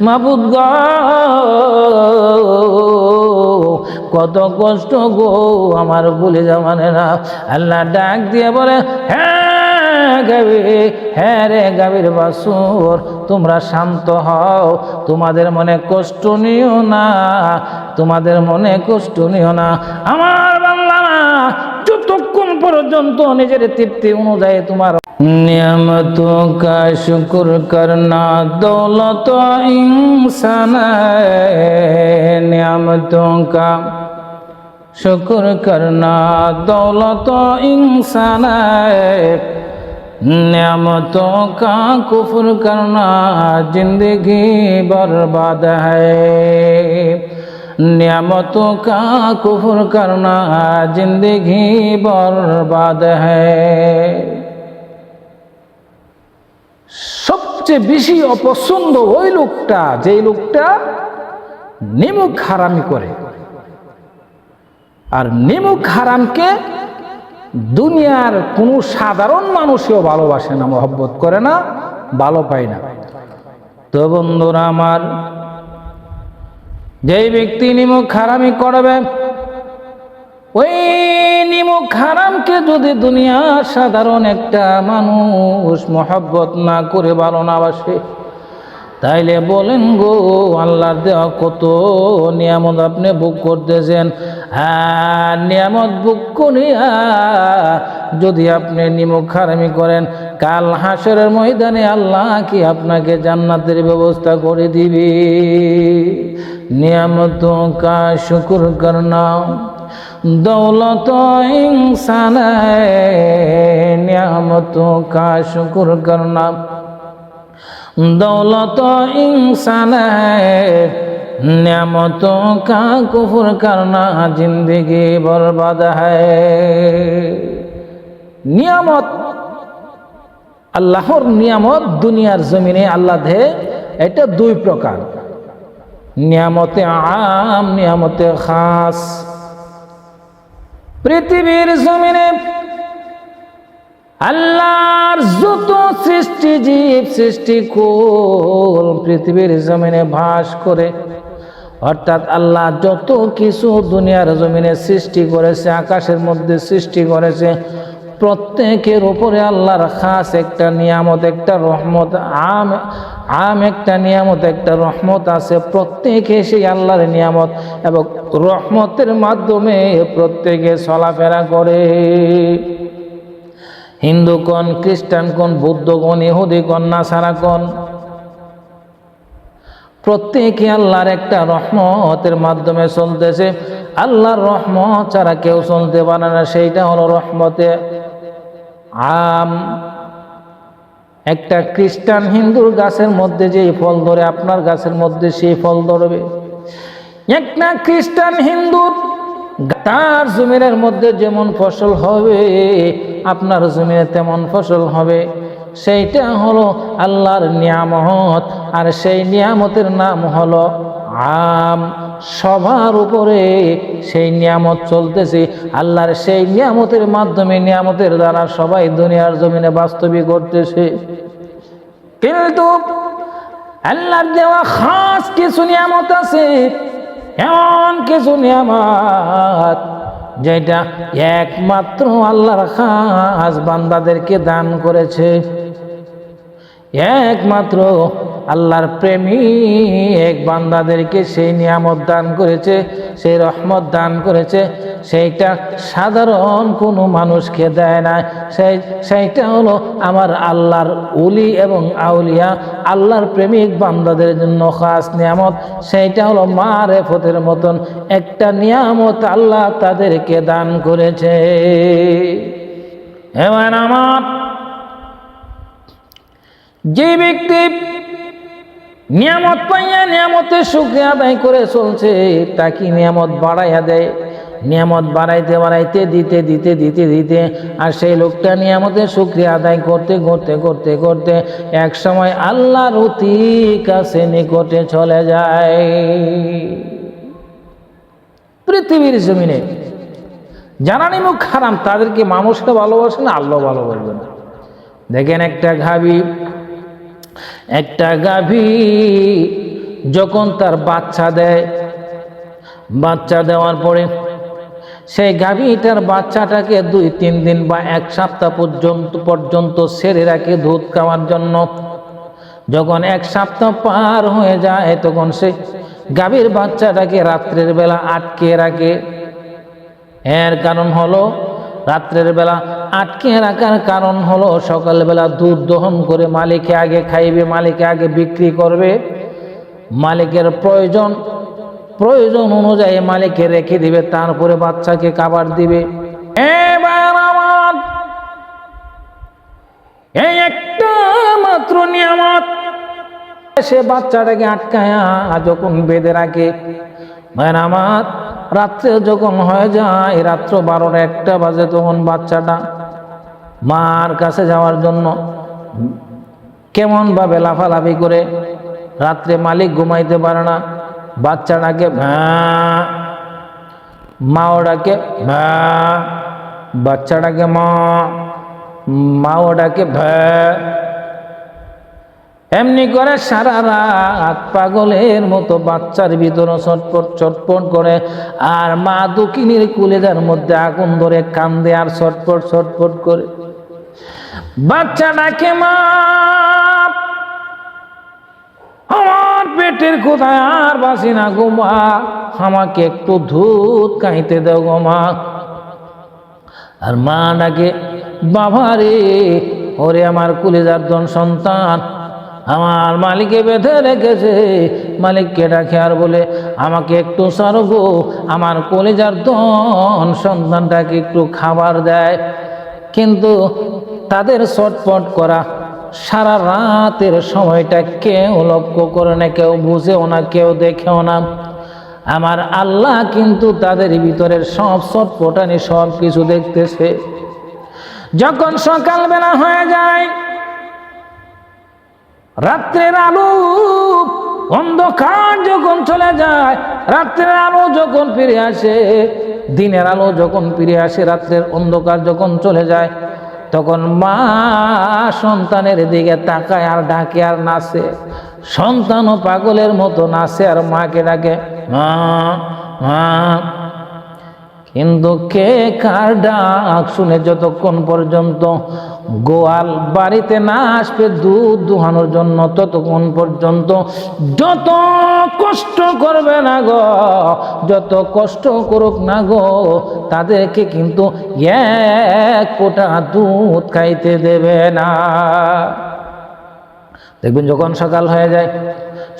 মাবুদ গো কত কষ্ট গো আমার বলে যাওয়ানে না। আল্লাহ ডাক দিয়ে বলে, হ্যাঁ গাভী, হ্যাঁ রে গাভীর বাছুর, তোমরা শান্ত হও, তোমাদের মনে কষ্ট নিও না, তোমাদের মনে কষ্ট নিও না। আমার বান্দারা যতক্ষণ পর্যন্ত নিজের তৃপ্তি অনুযায়ী তোমার नियमतों का शुक्र करना दौलत इंसान है, नियमतों का शुक्र करना दौलत इंसान है, नियमतों का कुफ्र करना जिंदगी बर्बाद है, नियमतों का कुफ्र करना जिंदगी बर्बाद है। সবচেয়ে বেশি অপছন্দ ওই লোকটা যেই লোকটা নিমুখ হারামি করে। আর নিমুখ হারামকে দুনিয়ার কোনো সাধারণ মানুষও ভালোবাসে না, মহব্বত করে না, ভালো পায় না। তো বন্ধুরা আমার, যেই ব্যক্তি নিমুখ হারামি করবে, ওই নিমুখ হারামকে যদি দুনিয়ার সাধারণ একটা মানুষ মহব্বত না করে ভালো না বাসে, তাইলে বলেন গো আল্লাহর দেওয়া কত নিয়ামত আপনি ভোগ করতেছেন। হ্যাঁ, নিয়ামত ভোগ করিয়া যদি আপনি নিমুখ হারামি করেন, কাল হাসরের ময়দানে আল্লাহ কি আপনাকে জান্নাতের ব্যবস্থা করে দিবে। নিয়ামতোं का शुक्र करना दौलत इंसान है, नियामतों का शुक्र करना दौलत इंसान है, नियामतों का कुफ्र करना जिंदगी बर्बाद है। नियामत আল্লাহর নিয়ামত দুনিয়ার জমিনে আল্লাহ দে, এটা দুই প্রকার, নিয়ামতে আম, নিয়ামতে খাস। পৃথিবীর জমিনে আল্লাহর যত সৃষ্টি জীব সৃষ্টি কুল পৃথিবীর জমিনে বাস করে, অর্থাৎ আল্লাহ যত কিছু দুনিয়ার জমিনে সৃষ্টি করেছে, আকাশের মধ্যে সৃষ্টি করেছে, প্রত্যেকের উপরে আল্লাহর খাস একটা নিয়ামত, একটা রহমত, আম একটা নিয়ামত, একটা রহমত আছে। প্রত্যেকে সেই আল্লাহর নিয়ামত এবং রহমতের মাধ্যমে প্রত্যেকে চলাফেরা করে। হিন্দু কোন, খ্রিস্টান কোন, বৌদ্ধ কোন, ইহুদি কোন, নাসারা কোন, প্রত্যেকে আল্লাহর একটা রহমতের মাধ্যমে চলতেছে। আল্লাহর রহমত ছাড়া কেউ চলতে পারে না, সেইটা হলো রহমতে আম। একটা খ্রিস্টান হিন্দুর গাছের মধ্যে যেই ফল ধরে, আপনার গাছের মধ্যে সেই ফল ধরবে। একটা খ্রিস্টান হিন্দুর তার জমিনের মধ্যে যেমন ফসল হবে, আপনার জমিনে তেমন ফসল হবে। সেইটা হলো আল্লাহর নিয়ামত, আর সেই নিয়ামতের নাম হলো আম। সবার উপরে সেই নিয়ামত চলতেছে। আল্লাহর সেই নিয়ামতের মাধ্যমে, নিয়ামতের দ্বারা সবাই দুনিয়ার জমিনে বাস্তবিক করতেছে। কিন্তু আল্লাহর দেওয়া খাস কিছু নিয়ামত আছে, এমন কিছু নিয়ামত যেটা একমাত্র আল্লাহর খাস বান্দাদেরকে দান করেছে। একমাত্র আল্লাহর প্রেমিক বান্দাদেরকে সেই নিয়ামত দান করেছে, সেই রহমত দান করেছে। সেইটা সাধারণ কোনো মানুষকে দেয় না। সেইটা হলো আমার আল্লাহর ওলি এবং আউলিয়া, আল্লাহর প্রেমিক বান্দাদের জন্য খাস নিয়ামত। সেইটা হলো মারেফতের মতন একটা নিয়ামত আল্লাহ তাদেরকে দান করেছে। এবার আমার যে ব্যক্তি নিয়ামত পাইয়া নিয়ামতের শুকরিয়া আদায় করে চলছে, তাকে নিয়ামত বাড়াইয়া দেয়। নিয়ামত বাড়াইতে বাড়াইতে দিতে দিতে দিতে দিতে আর সেই লোকটা নিয়ামতের শুকরিয়া আদায় করতে করতে করতে করতে এক সময় আল্লাহর অতি কাছে নিকটে চলে যায়। পৃথিবীর জমিনে যারা নিমুখ হারাম, তাদেরকে মানুষকে ভালোবাসে না, আল্লাহ ভালোবাসবে না। দেখেন একটা গাভী যখন তার বাচ্চা দেয়, বাচ্চা দেওয়ার পরে সেই গাভীটার বাচ্চাটাকে 2-3 দিন বা 1 সপ্তাহ পর্যন্ত ছেড়ে রাখে দুধ খাওয়ার জন্য। যখন 1 সপ্তাহ পার হয়ে যায় তখন সে গাভীর বাচ্চাটাকে রাত্রের বেলা আটকে রাখে। এর কারণ হলো, রাত্রের বেলা আটকে রাখার কারণ হলো সকালবেলা দুধ দহন করে মালিকে আগে খাইবে, মালিকে আগে বিক্রি করবে, মালিকের প্রয়োজন অনুযায়ী মালিকে রেখে দিবে, তারপরে বাচ্চাকে খাবার দিবে। এবার আমার এই একটা মাত্র নিয়ামত, সে বাচ্চাটাকে আটকায়া যখন বেঁধে রাখে, আমার রাত্রে যখন হয়ে যায়, রাত্র 12টা-1টা বাজে, তখন বাচ্চাটা মার কাছে যাওয়ার জন্য কেমন ভাবে লাফালাফি করে। রাত্রে মালিক ঘুমাইতে পারে না, বাচ্চাটাকে ভ্যাঁ, মাও ডাকে ভ্যাঁ, বাচ্চাটাকে মাও ডাকে ভ্যাঁ। এমনি করে সারা রাত পাগলের মতো বাচ্চার ভিতরে ছটপট করে, আর মা দুঃখিনীর কুলেজার মধ্যে আগুন ধরে কান্দে আর ছটপট করে। বাচ্চাটাকে মা, আমার পেটের কোথায় আর বাসি না গো মা, আমাকে একটু দুধ খাইতে দাও গো মা। আর মা ডাকে বাবা রে, ওরে আমার কুলেজার ধন সন্তান, আমার মালিকে বেঁধে রেখেছে। মালিককে ডাকে আর বলে আমাকে একটু ছাড়ো গো, আমার কলিজার ধন সন্তানটাকে একটু খাবার দেয়। কিন্তু তাদের ছটপট করা সারা রাতের সময়টা কেউ লক্ষ্য করে না, কেউ বুঝেও না, কেউ দেখেও না। আমার আল্লাহ কিন্তু তাদের ভিতরের সব ছটপটানি সব কিছু দেখতেছে। যখন সকালবেলা হয়ে যায়, রাত্রের আলো, অন্ধকার যখন চলে যায়, রাত্রের আলো যখন ফিরে আসে, দিনের আলো যখন ফিরে আসে, রাত্রের অন্ধকার যখন চলে যায়, তখন মা সন্তানের দিকে তাকায় আর ডাকে আর নাচে। সন্তানও পাগলের মতো নাচে আর মাকে ডাকে মা মা। কিন্তু কে কার ডাক শুনে যতক্ষণ পর্যন্ত গোয়াল বাড়িতে না আসবে দুধ দুহানোর জন্য, ততক্ষণ পর্যন্ত যত কষ্ট করবে না গো, যত কষ্ট করুক না গো, তাদেরকে কিন্তু 1 ফোঁটা দুধ খাইতে দেবে না। দেখবেন যখন সকাল হয়ে যায়,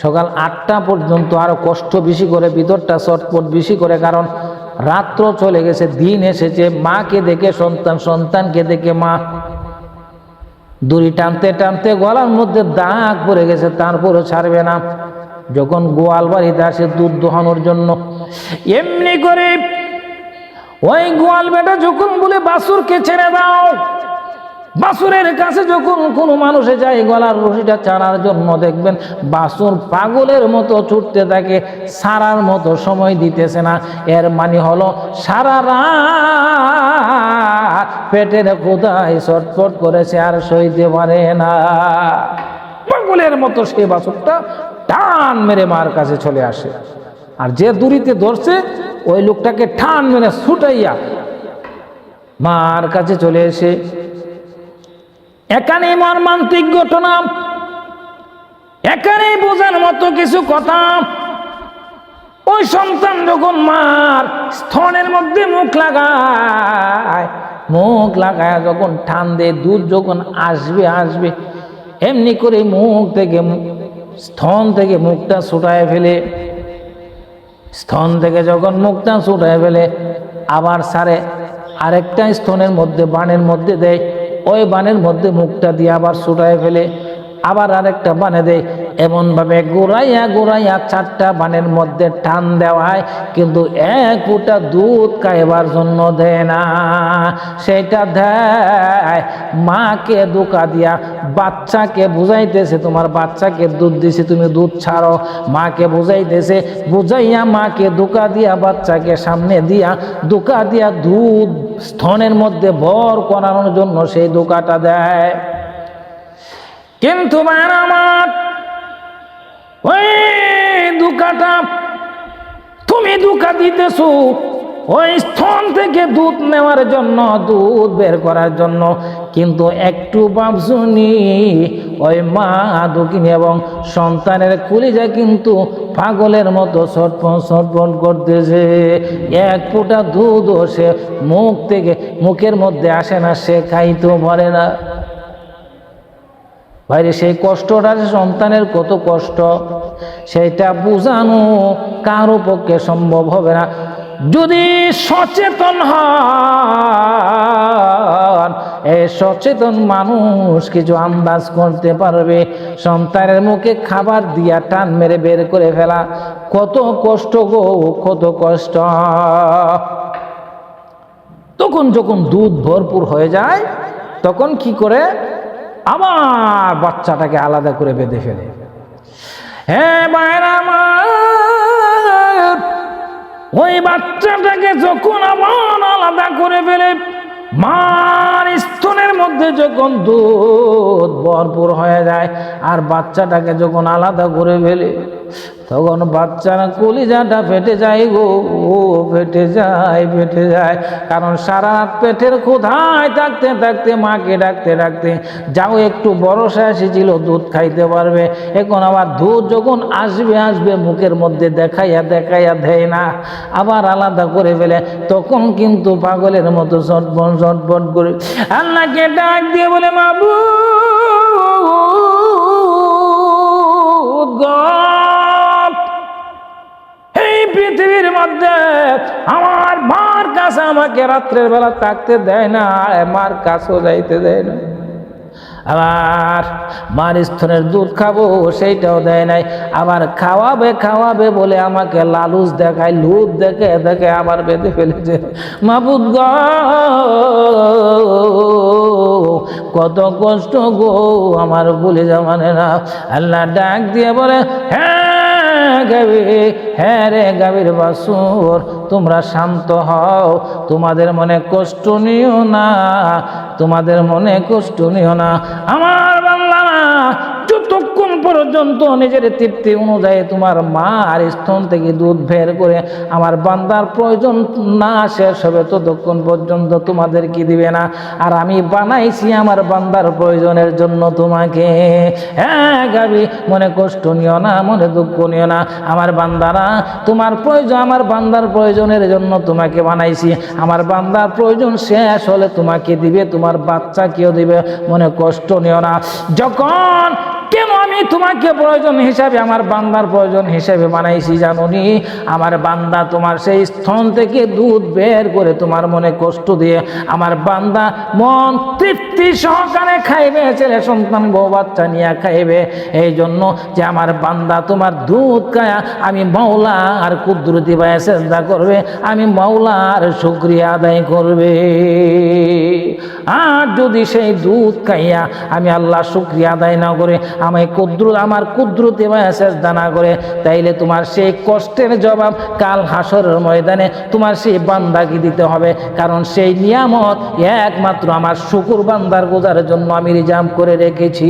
সকাল 8টা পর্যন্ত আরো কষ্ট বেশি করে, ভিতরটা ছটপট বেশি করে, কারণ রাত্র চলে গেছে, দিন এসেছে। মাকে দেখে সন্তান, সন্তানকে দেখে মা। দড়ি টানতে টানতে গলার মধ্যে দাগ পড়ে গেছে, তারপরও ছাড়বে না। যখন গোয়াল বাড়িতে আসে দুধ দোহানোর জন্য, এমনি করে ওই গোয়াল বেটা যখন বলে বাছুরকে ছেড়ে দাও, বাছুরের কাছে যখন কোনো মানুষে যায় গলার রশিটা ছাড়ার জন্য, দেখবেন বাছুর পাগলের মতো ছুটতে থাকে, সারার মতো সময় দিতেছে না। এর মানে হলো সারা রাত পেটের ক্ষুধায় ছটফট করেছে আর সইতে পারে না। পাগলের মতো সেই বাছুরটা টান মেরে মার কাছে চলে আসে, আর যে দড়িতে ধরছে ওই লোকটাকে টান মেরে ছুটাইয়া মার কাছে চলে এসে, এখানেই মর্মান্তিক ঘটনা, এখানেই বোঝার মতো কিছু কথা। ওই সন্তান যখন মার স্তনের মধ্যে মুখ লাগায় যখন টান দেয়, দুধ যখন আসবে, এমনি করে মুখ থেকে, স্তন থেকে মুখটা ছুটায় ফেলে। স্তন থেকে যখন মুখটা ছুটায় ফেলে, আবার সারে আরেকটা স্তনের মধ্যে, বানের মধ্যে দেয়, ওই বানের মধ্যে মুখটা দিয়ে আবার ছুটায় ফেলে, আবার আরেকটা বানে দেয়। এমন ভাবে ঘুরাইয়া 4টা বানের মধ্যে টান দেওয়ায়, কিন্তু 1 ফোঁটা দুধ খাইবার জন্য দেয় না। সেটা দেয় মাকে ধোঁকা দিয়া, বাচ্চাকে বুঝাইতেছে তোমার বাচ্চাকে দুধ দিছি, তুমি দুধ ছাড়ো। মাকে বুঝাইয়া মাকে ধোঁকা দিয়া, বাচ্চাকে সামনে দিয়া ধোঁকা দিয়া দুধ স্তনের মধ্যে ভর করানোর জন্য সেই ধোঁকাটা দেয়। কিন্তু আমার ওই বেটা, তুমি ধোঁকা দিতেছো ওই স্তন থেকে দুধ নেওয়ার জন্য, দুধ বের করার জন্য, কিন্তু একটু ভাবছুনি ওই মা দুঃখিনী এবং সন্তানের কলিজা কিন্তু পাগলের মতো ছটফট ছটফট করতেছে। এক ফোঁটা দুধও সে মুখের মধ্যে আসে না, সে খাইতেও পারে না। বাইরে সেই কষ্টটা সন্তানের কত কষ্ট, সেটা বোঝানো কারো পক্ষে সম্ভব হবে না। যদি সচেতন হন, এই সচেতন মানুষ কিছু আন্দাজ করতে পারবে সন্তানের মুখে খাবার দিয়া টান মেরে বের করে ফেলা কত কষ্ট গো, কত কষ্ট। তখন যখন দুধ ভরপুর হয়ে যায় তখন কি করে, আবার বাচ্চাটাকে আলাদা করে বেঁধে ফেলে। হ্যাঁ ভাইরা আমার, ওই বাচ্চাটাকে যখন আবার আলাদা করে ফেলে, মার স্তনের মধ্যে যখন দুধ ভরপুর হয়ে যায় আর বাচ্চাটাকে যখন আলাদা করে ফেলে, তখন বাচ্চার কলিজাটা ফেটে যায় গো, ফেটে যায়, ফেটে যায়। কারণ সারা রাত পেটের ক্ষুধায় থাকতে থাকতে, মাকে ডাকতে ডাকতে, যাও একটু ভরসা এসেছিল দুধ খাইতে পারবে, এখন আবার দুধ যখন আসবে মুখের মধ্যে দেখাইয়া দেখাইয়া দেয় না, আবার আলাদা করে ফেলে, তখন কিন্তু পাগলের মতো ছটফট ছটফট করে আল্লাহকে ডাক দিয়ে বলে, মাবুদ গো, এই পৃথিবীর মধ্যে আমার মার কাছে আমাকে রাত্রের বেলা থাকতে দেয় না, মার কাছেও যাইতে দেয় না, আবার মার স্তনের দুধ খাবো সেইটাও দেয় নাই, আবার খাওয়াবে বলে আমাকে লালুচ দেখায়, লুপ দেখে দেখে আবার বেঁধে ফেলেছে। মাবুদ গো, কত কষ্ট গো, আমার বলে মানে না। আল্লাহ ডাক দিয়ে বলে, হ্যাঁ রে গাভীর বাছুর, তোমরা শান্ত হও, তোমাদের মনে কষ্ট নিও না, তোমাদের মনে কষ্ট নিও না। আমার বান্দারা যতক্ষণ পর্যন্ত নিজের তৃপ্তি অনুযায়ী তোমার মার স্তন থেকে দুধ বের করে আমার বান্দার প্রয়োজন না শেষ হবে, ততক্ষণ পর্যন্ত তোমাদের কি দিবে না। আর আমি বানাইছি আমার বান্দার প্রয়োজনের জন্য তোমাকে। হ্যাঁ গাভী, মনে কষ্ট নিও না, মনে দুঃখ নিও না। আমার বান্দারা তোমার প্রয়োজন, আমার বান্দার প্রয়োজনের জন্য তোমাকে বানাইছি, আমার বান্দার প্রয়োজন শেষ হলে তোমাকে দিবে, তোমার বাচ্চাকেও দিবে, মনে কষ্ট নিও না। যখন কেন আমি তোমাকে প্রয়োজন হিসাবে, আমার বান্দার প্রয়োজন হিসাবে বানাইছি জানোনি? আমার বান্দা তোমার সেই স্তন থেকে দুধ বের করে তোমার মনে কষ্ট দিয়ে আমার বান্দা মন তৃপ্তি সহকারে খাইবে, ছেলে সন্তান বউ বাচ্চা নিয়ে খাইবে, এই জন্য যে আমার বান্দা তোমার দুধ খায়া আমি মাওলার কুদরতি ভাবে সেজদা করবে, আমি মাওলার শুকরিয়া আদায় করবে। আর যদি সেই দুধ খাইয়া আমি আল্লাহ শুকরিয়া আদায় না করে, আমার কুদরতি ভাবে সেজদা না করে, তাইলে তোমার সেই কষ্টের জবাব কাল হাসরের ময়দানে তোমার সেই বান্দাকে দিতে হবে। কারণ সেই নিয়ামত একমাত্র আমার শুকুর বান্দার গোজার জন্য আমি রিজার্ভ করে রেখেছি,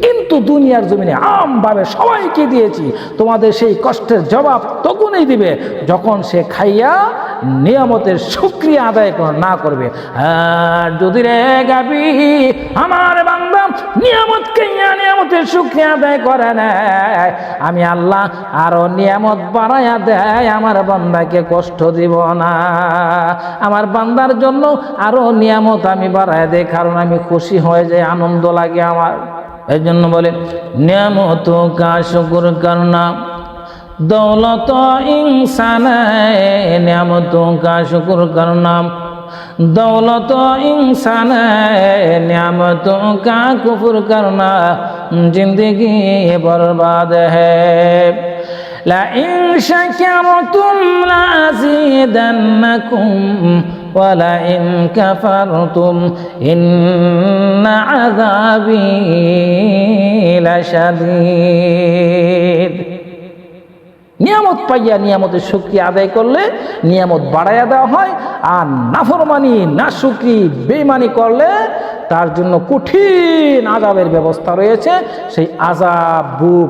কিন্তু দুনিয়ার জমিনে আমভাবে সবাইকে দিয়েছি। তোমাদের সেই কষ্টের জবাব তখনই দিবে যখন সে খাইয়া নিয়ামতের শুকরিয়া আদায় না করবে। আর যদি রে গাবি আমার বান্দা নিয়ামত খাইয়া নিয়ামতের শুকরিয়া আদায় করে নেয়, আমি আল্লাহ আরো নিয়ামত বাড়াইয়া দেয়, আমার বান্দাকে কষ্ট দিব না। আমার বান্দার জন্য আরো নিয়ামত আমি বাড়াইয়া দেয়, কারণ আমি খুশি হয়ে যাই, আনন্দ লাগে আমার। এই জন্য বলে, নিয়ামত কা শুকুর করনা दौलत इंसान है, नियामतों का शुक्र करना दौलत इंसान है, नियामतों का कुफ्र करना जिंदगी बर्बाद है। ला इन शकरतुम लाज़िदन्नकुम वला इन कफरतुम इन्न अज़ाबी लशदीद। নিয়ামত পাইয়া নিয়ামতের শুকরিয়া আদায় করলে নিয়ামত বাড়াইয়া দেওয়া হয়, আর নাফরমানি না শুকরি বেঈমানি করলে তার জন্য কঠিন আযাবের ব্যবস্থা রয়েছে, সেই আযাব বুক